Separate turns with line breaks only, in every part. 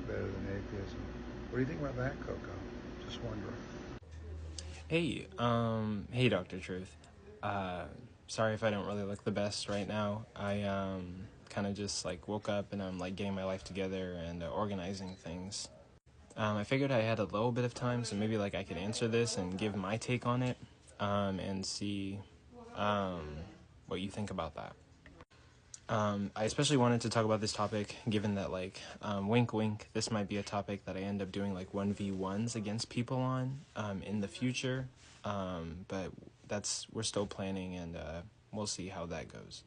better than atheism. What do you think about that, Coco? Just wondering.
Hey, Dr. Truth. Uh, Sorry if I don't really look the best right now. I kind of just like woke up and I'm like getting my life together and organizing things. I figured I had a little bit of time, so maybe like I could answer this and give my take on it, and see um, what you think about that. I especially wanted to talk about this topic, given that like, wink, wink, this might be a topic that I end up doing like 1v1s against people on in the future. But we're still planning, and we'll see how that goes.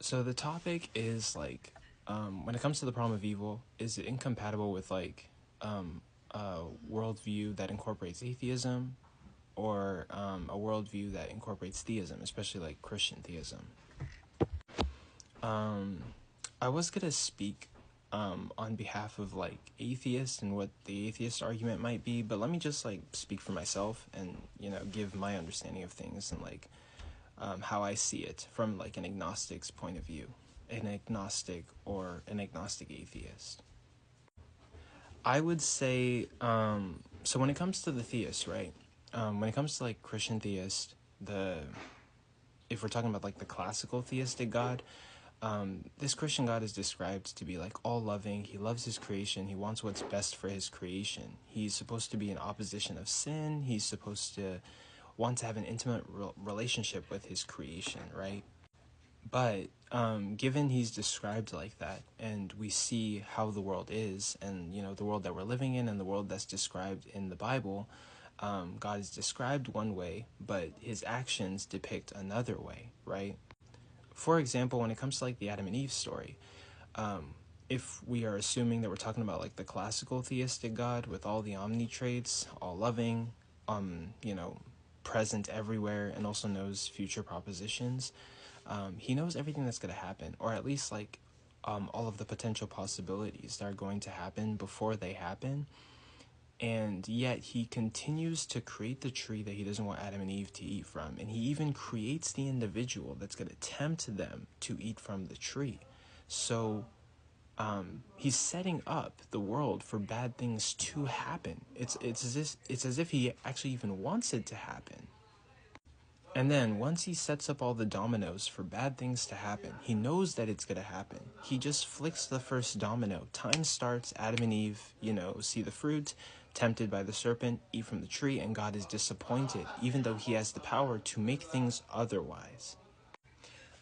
So the topic is like, when it comes to the problem of evil, is it incompatible with like a worldview that incorporates atheism, or a worldview that incorporates theism, especially like Christian theism? Um, I was gonna speak on behalf of like atheists and what the atheist argument might be, but let me just like speak for myself and give my understanding of things and like how I see it from like an agnostic's point of view, an agnostic or an agnostic atheist. I would say so when it comes to the theist, right? When it comes to like Christian theist, the if we're talking about like the classical theistic God, this Christian God is described to be like all loving. He loves his creation. He wants what's best for his creation. He's supposed to be in opposition of sin. He's supposed to want to have an intimate relationship with his creation, right? But given he's described like that, and we see how the world is, and the world that we're living in, and the world that's described in the Bible, God is described one way, but his actions depict another way, right? For example, when it comes to like the Adam and Eve story, if we are assuming that we're talking about like the classical theistic God with all the omni traits, all loving, you know, present everywhere, and also knows future propositions, he knows everything that's going to happen, or at least like all of the potential possibilities that are going to happen before they happen. And yet he continues to create the tree that he doesn't want Adam and Eve to eat from. And he even creates the individual that's going to tempt them to eat from the tree. So he's setting up the world for bad things to happen. It's as if he actually even wants it to happen. And then once he sets up all the dominoes for bad things to happen, he knows that it's going to happen. He just flicks the first domino. Time starts, Adam and Eve, see the fruit, tempted by the serpent, eat from the tree, and God is disappointed, even though he has the power to make things otherwise.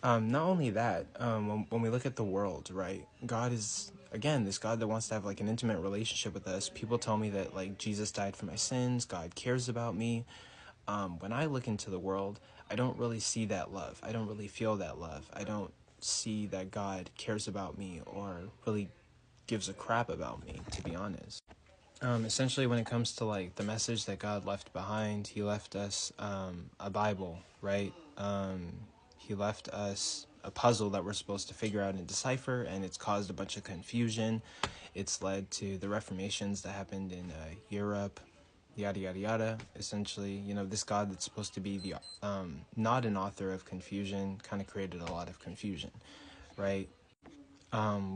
Not only that, when we look at the world, right, God is, again, this God that wants to have like an intimate relationship with us. People tell me that like Jesus died for my sins, God cares about me. When I look into the world, I don't really see that love. I don't really feel that love. I don't see that God cares about me or really gives a crap about me, to be honest. Essentially, when it comes to like the message that God left behind, he left us a Bible, right? He left us a puzzle that we're supposed to figure out and decipher, and it's caused a bunch of confusion. It's led to the reformations that happened in Europe, yada yada yada. Essentially, this God that's supposed to be the not an author of confusion kind of created a lot of confusion, right?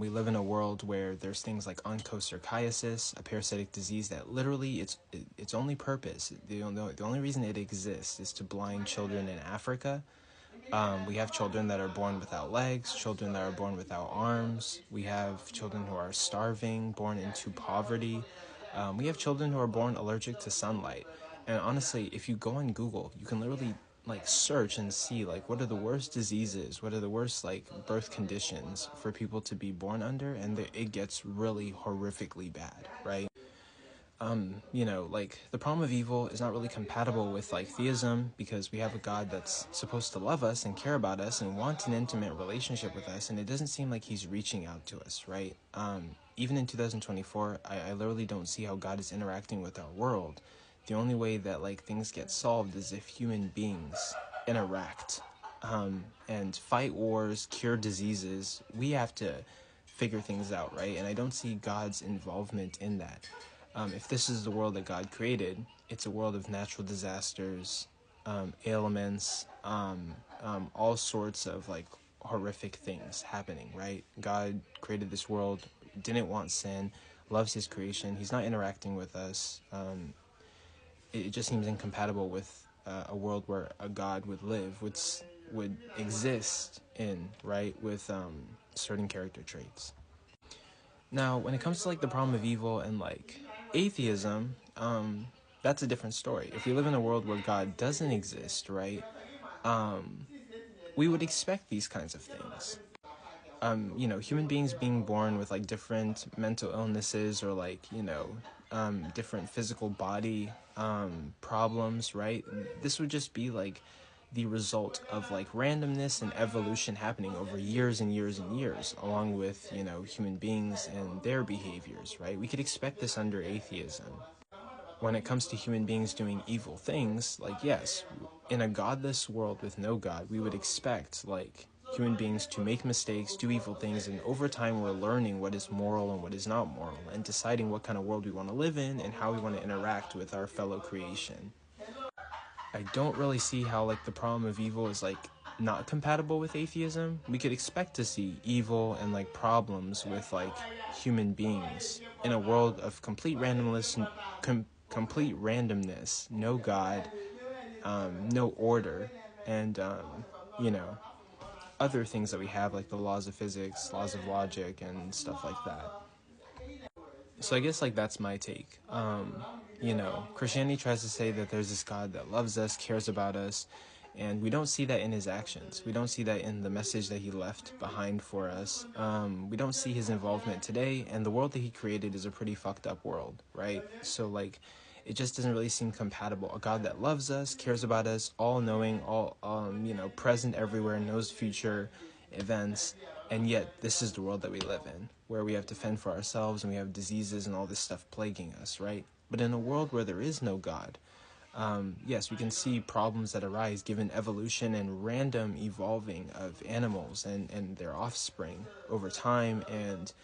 We live in a world where there's things like onchocerciasis, a parasitic disease that literally its only purpose, the only reason it exists is to blind children in Africa. We have children that are born without legs, children that are born without arms. We have children who are starving, born into poverty. We have children who are born allergic to sunlight. And honestly, if you go on Google, you can literally like search and see like what are the worst diseases, what are the worst like birth conditions for people to be born under, and it gets really horrifically bad, right? Like the problem of evil is not really compatible with like theism, because we have a God that's supposed to love us and care about us and want an intimate relationship with us, and it doesn't seem like he's reaching out to us, right? Even in 2024, I literally don't see how God is interacting with our world. The only way that like things get solved is if human beings interact and fight wars, cure diseases. We have to figure things out, right? And I don't see God's involvement in that. If this is the world that God created, it's a world of natural disasters, ailments, all sorts of like horrific things happening, right? God created this world, didn't want sin, loves his creation. He's not interacting with us. It just seems incompatible with a world where a God would live, would exist in, right, with certain character traits. Now, when it comes to like the problem of evil and like atheism, that's a different story. If we live in a world where God doesn't exist, right, we would expect these kinds of things. Human beings being born with like different mental illnesses or like, different physical body problems, right? This would just be like the result of like randomness and evolution happening over years and years and years, along with, human beings and their behaviors, right? We could expect this under atheism. When it comes to human beings doing evil things, like, yes, in a godless world with no God, we would expect, like, human beings to make mistakes, do evil things, and over time we're learning what is moral and what is not moral, and deciding what kind of world we want to live in and how we want to interact with our fellow creation. I don't really see how, like, the problem of evil is, like, not compatible with atheism. We could expect to see evil and, like, problems with, like, human beings in a world of complete randomness, no God, no order, and, other things that we have, like the laws of physics, laws of logic, and stuff like that. So I guess, like, that's my take. Christianity tries to say that there's this God that loves us, cares about us, and we don't see that in his actions. We don't see that in the message that he left behind for us. We don't see his involvement today, and the world that he created is a pretty fucked up world, right? So, like, it just doesn't really seem compatible. A God that loves us, cares about us, all-knowing, present everywhere, knows future events, and yet this is the world that we live in, where we have to fend for ourselves and we have diseases and all this stuff plaguing us, right? But in a world where there is no God, yes, we can see problems that arise given evolution and random evolving of animals and their offspring over time, and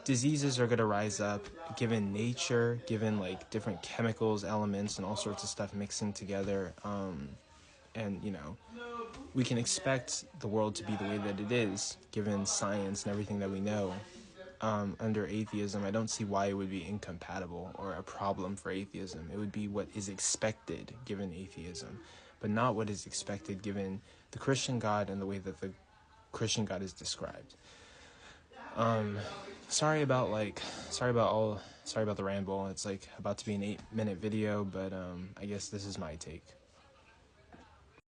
diseases are going to rise up given nature, given like different chemicals, elements, and all sorts of stuff mixing together. And we can expect the world to be the way that it is given science and everything that we know. Under atheism, I don't see why it would be incompatible or a problem for atheism. It would be what is expected given atheism, but not what is expected given the Christian God and the way that the Christian God is described. Sorry about the ramble. It's like about to be an 8-minute video, but I guess this is my take.